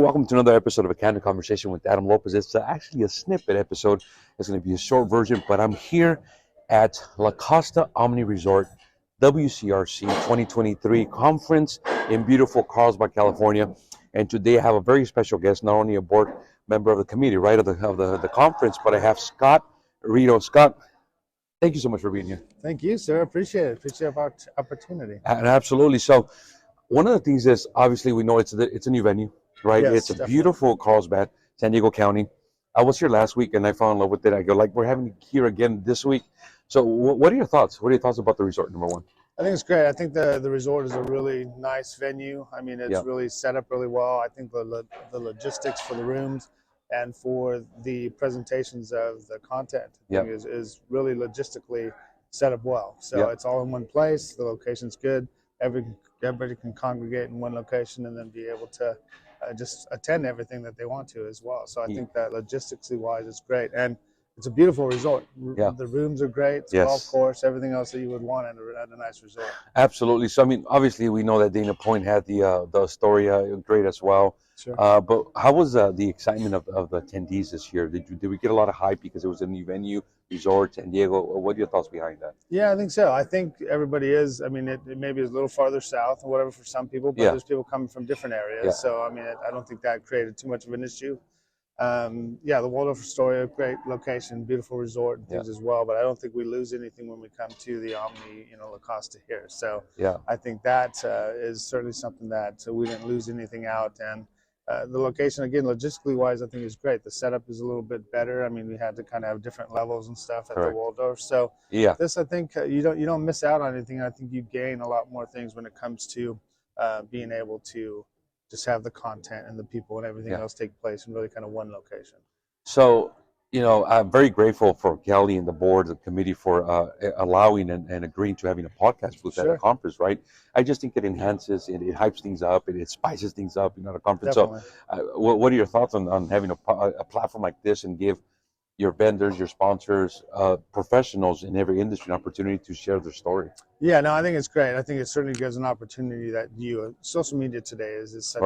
welcome to another episode of A Candid Conversation with Adam Lopez. It's actually a snippet episode. It's going to be a short version, but I'm here at La Costa Omni Resort, WCRC 2023 conference in beautiful Carlsbad, California. And today I have a very special guest, not only a board member of the committee, right, of the conference, but I have Scott Ritto. Scott, thank you so much for being here. Thank you, sir. Appreciate it. Appreciate the opportunity. And absolutely. So one of the things is, obviously, we know it's a new venue, right? Yes, It's a definitely. beautiful Carlsbad, San Diego County. I was here last week and I fell in love with it. I go, like, we're having it here again this week. So what are your thoughts? What are your thoughts about the resort, number one? I think it's great. I think the resort is a really nice venue. I mean, it's really set up really well. I think the logistics for the rooms and for the presentations of the content is really logistically set up well. So it's all in one place. The location's good. Everybody can congregate in one location and then be able to just attend everything that they want to as well. So I think that logistically wise, it's great. And it's a beautiful resort. The rooms are great. It's golf course, everything else that you would want at a nice resort. Absolutely. So, I mean, obviously, we know that Dana Point had the Astoria great as well. Sure. But how was the excitement of the attendees this year? Did we get a lot of hype because it was a new venue, resort, San Diego? What are your thoughts behind that? Yeah, I think so. I think everybody is. I mean, it maybe is a little farther south or whatever for some people, but there's people coming from different areas. Yeah. So, I mean, I don't think that created too much of an issue. The Waldorf Astoria, great location, beautiful resort and things as well. But I don't think we lose anything when we come to the Omni, La Costa here. So I think that is certainly something that we didn't lose anything out. And the location, again, logistically wise, I think is great. The setup is a little bit better. I mean, we had to kind of have different levels and stuff at the Waldorf. So this, I think, you don't miss out on anything. I think you gain a lot more things when it comes to being able to just have the content and the people and everything else take place in really kind of one location. So, I'm very grateful for Kelly and the board, the committee for allowing and agreeing to having a podcast booth at the conference, right? I just think it enhances, it hypes things up, it spices things up, at a conference. Definitely. So what are your thoughts on having a platform like this and give your vendors, your sponsors, professionals in every industry an opportunity to share their story? Yeah, no, I think it's great. I think it certainly gives an opportunity that social media today is such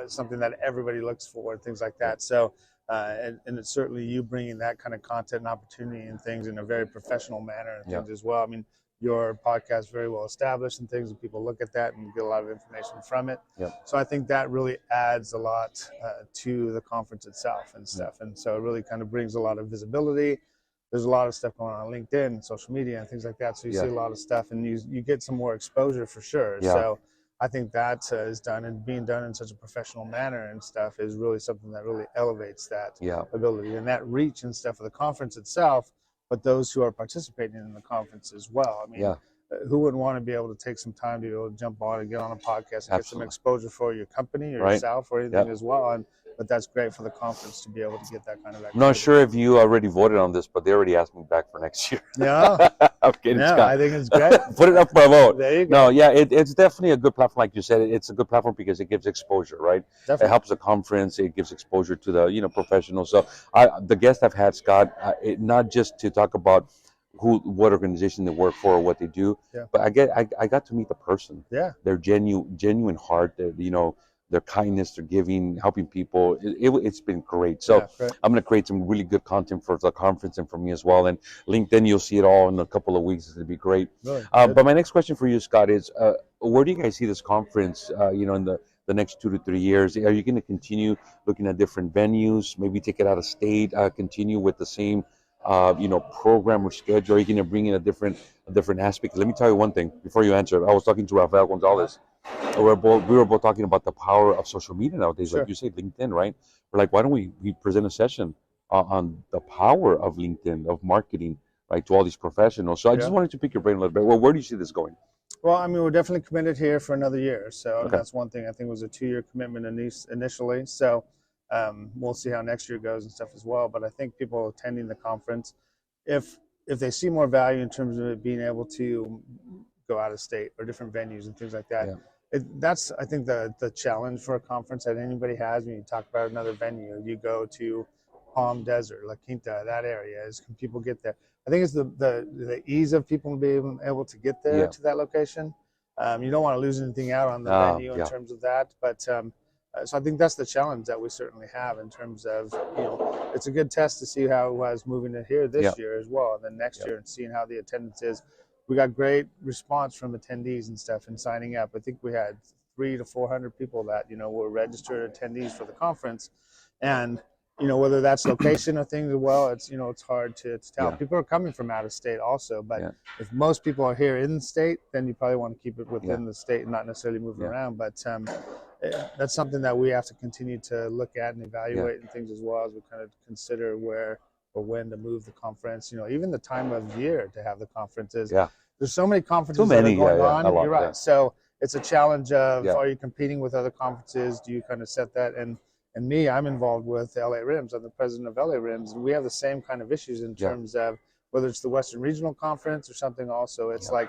something that everybody looks for and things like that. So, and it's certainly you bringing that kind of content and opportunity and things in a very professional manner and things as well. I mean, your podcast is very well established and things, and people look at that and get a lot of information from it. So I think that really adds a lot to the conference itself and stuff. And so it really kind of brings a lot of visibility. There's a lot of stuff going on LinkedIn, social media, and things like that. So you see a lot of stuff, and you get some more exposure for sure. So I think that is done and being done in such a professional manner and stuff is really something that really elevates that ability and that reach and stuff of the conference itself, but those who are participating in the conference as well. I mean, who wouldn't want to be able to take some time to be able to jump on and get on a podcast and get some exposure for your company or yourself or anything as well. But that's great for the conference to be able to get that kind of activity. I'm not sure if you already voted on this, but they already asked me back for next year. Yeah. I'm kidding, Scott. I think it's great. Put it up for a vote. There you go. No, it's definitely a good platform. Like you said, it's a good platform because it gives exposure, right? Definitely. It helps the conference. It gives exposure to the, professionals. So the guests I've had, Scott, not just to talk about what organization they work for or what they do, but I got to meet the person. Their genuine heart, their kindness, their giving, helping people. It's been great. So I'm going to create some really good content for the conference and for me as well. And LinkedIn, you'll see it all in a couple of weeks. It'll be great. But my next question for you, Scott, is where do you guys see this conference, in the next 2 to 3 years? Are you going to continue looking at different venues, maybe take it out of state, continue with the same program or schedule? Are you going to bring in a different aspect? Let me tell you one thing before you answer. I was talking to Rafael Gonzalez. We were both talking about the power of social media nowadays, like you say, LinkedIn, right? We're like, why don't we present a session on the power of LinkedIn, of marketing, right, to all these professionals? So I just wanted to pick your brain a little bit. Well, where do you see this going? Well, I mean, we're definitely committed here for another year. So that's one thing. I think it was a 2-year commitment initially. So we'll see how next year goes and stuff as well. But I think people attending the conference, if they see more value in terms of it being able to go out of state or different venues and things like that, that's, I think, the challenge for a conference that anybody has when you talk about another venue. You go to Palm Desert, La Quinta, that area, can people get there? I think it's the ease of people being able to get there to that location. You don't want to lose anything out on the venue in terms of that, but So I think that's the challenge that we certainly have in terms of, it's a good test to see how it was moving in here this year as well, and then next year, and seeing how the attendance is. We got great response from attendees and stuff and signing up. I think we had 300 to 400 people that, were registered attendees for the conference. And, whether that's location or things as well, it's, it's hard to tell. People are coming from out of state also, but if most people are here in the state, then you probably want to keep it within the state and not necessarily moving around. But that's something that we have to continue to look at and evaluate and things as well, as we kind of consider where or when to move the conference. Even the time of year to have the conferences. There's so many conferences that are going on. You're right. So it's a challenge of, are you competing with other conferences? Do you kind of set that? And me, I'm involved with LA Rims. I'm the president of LA Rims, and we have the same kind of issues in terms of whether it's the Western Regional Conference or something also. It's like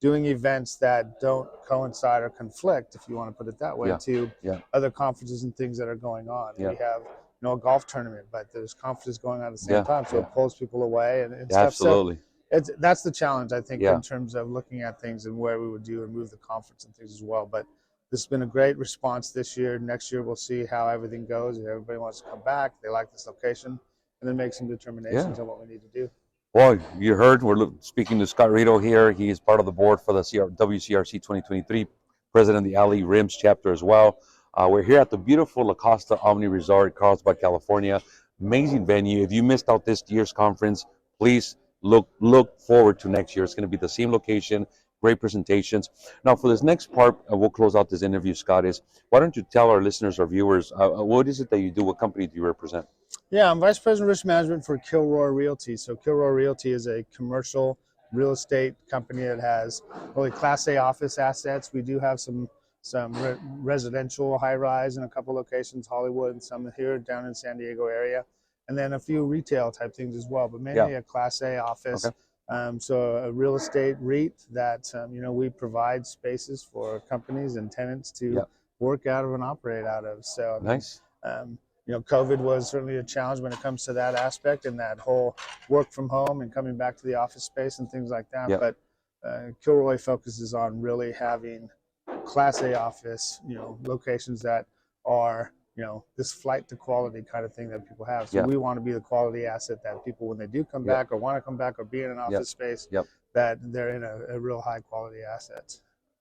doing events that don't coincide or conflict, if you want to put it that way, to other conferences and things that are going on. We have a golf tournament, but there's conferences going on at the same time, so it pulls people away and stuff. Absolutely. So that's the challenge, I think, in terms of looking at things and where we would do and move the conference and things as well. But this has been a great response this year. Next year, we'll see how everything goes. If everybody wants to come back, they like this location, and then make some determinations on what we need to do. Well, you heard, we're speaking to Scott Ritto here. He is part of the board for the WCRC 2023, president of the LA Rims chapter as well. We're here at the beautiful La Costa Omni Resort, Carlsbad, California. Amazing venue. If you missed out this year's conference, please look forward to next year. It's going to be the same location, great presentations. Now, for this next part, we'll close out this interview, Scott, is why don't you tell our listeners or viewers, what is it that you do? What company do you represent? Yeah, I'm Vice President of Risk Management for Kilroy Realty. So Kilroy Realty is a commercial real estate company that has really Class A office assets. We do have some residential high-rise in a couple locations, Hollywood, and some here down in San Diego area, and then a few retail type things as well, but mainly a Class A office. So a real estate REIT that, we provide spaces for companies and tenants to work out of and operate out of. So nice. COVID was certainly a challenge when it comes to that aspect and that whole work from home and coming back to the office space and things like that. But Kilroy focuses on really having Class A office, locations that are, this flight to quality kind of thing that people have. So we want to be the quality asset that people, when they do come back or want to come back or be in an office space, that they're in a real high quality asset.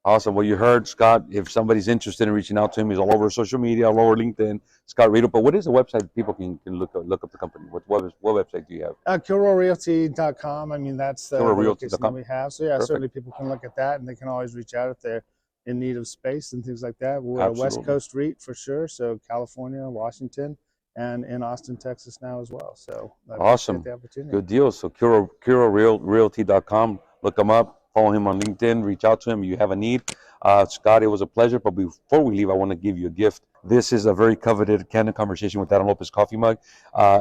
Awesome. Well, you heard Scott. If somebody's interested in reaching out to him, he's all over social media, all over LinkedIn. Scott Ritto. But what is the website people can look up the company? What website do you have? KilroyRealty.com. I mean, that's the location we have. So Perfect. Certainly people can look at that, and they can always reach out if they're in need of space and things like that. We're a West Coast REIT for sure. So California, Washington, and in Austin, Texas now as well. So awesome. The opportunity. Good deal. So KilroyRealty.com. Look him up. Follow him on LinkedIn, reach out to him. You have a need. Scott, it was a pleasure. But before we leave, I want to give you a gift. This is a very coveted Candid Conversation with Adam Lopez coffee mug.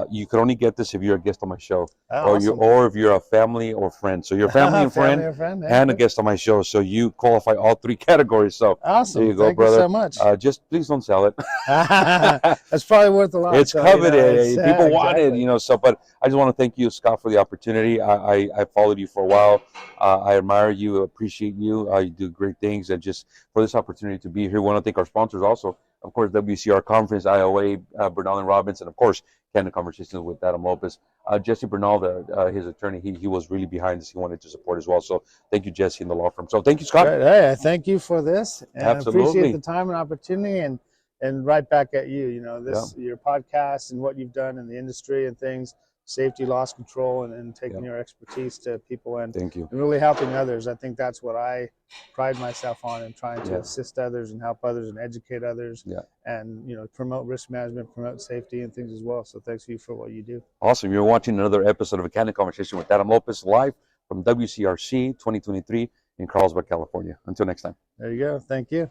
You could only get this if you're a guest on my show, or if you're a family or friend. So you're a family and friend, and a guest on my show. So you qualify all three categories. So awesome. There you go, Thank brother. you so much. Just please don't sell it. That's probably worth a lot. It's coveted. People want it, So, but I just want to thank you, Scott, for the opportunity. I followed you for a while. I admire you, appreciate you. You do great things, and just for this opportunity to be here, we want to thank our sponsors also. Of course, WCR Conference, IOA, Bernal and Robbins, and of course, Candid Conversations with Adam Lopez. Jesse Bernal, his attorney, he was really behind this. He wanted to support as well. So thank you, Jesse, and the law firm. So thank you, Scott. Hey, thank you for this. And Absolutely. I appreciate the time and opportunity, and right back at you. Your podcast and what you've done in the industry and things, safety, loss control, and taking your expertise to people and really helping others. I think that's what I pride myself on, in trying to assist others and help others and educate others and promote risk management, promote safety and things as well. So thanks to you for what you do. Awesome. You're watching another episode of A Candid Conversation with Adam Lopez, live from WCRC 2023 in Carlsbad, California. Until next time. There you go. Thank you.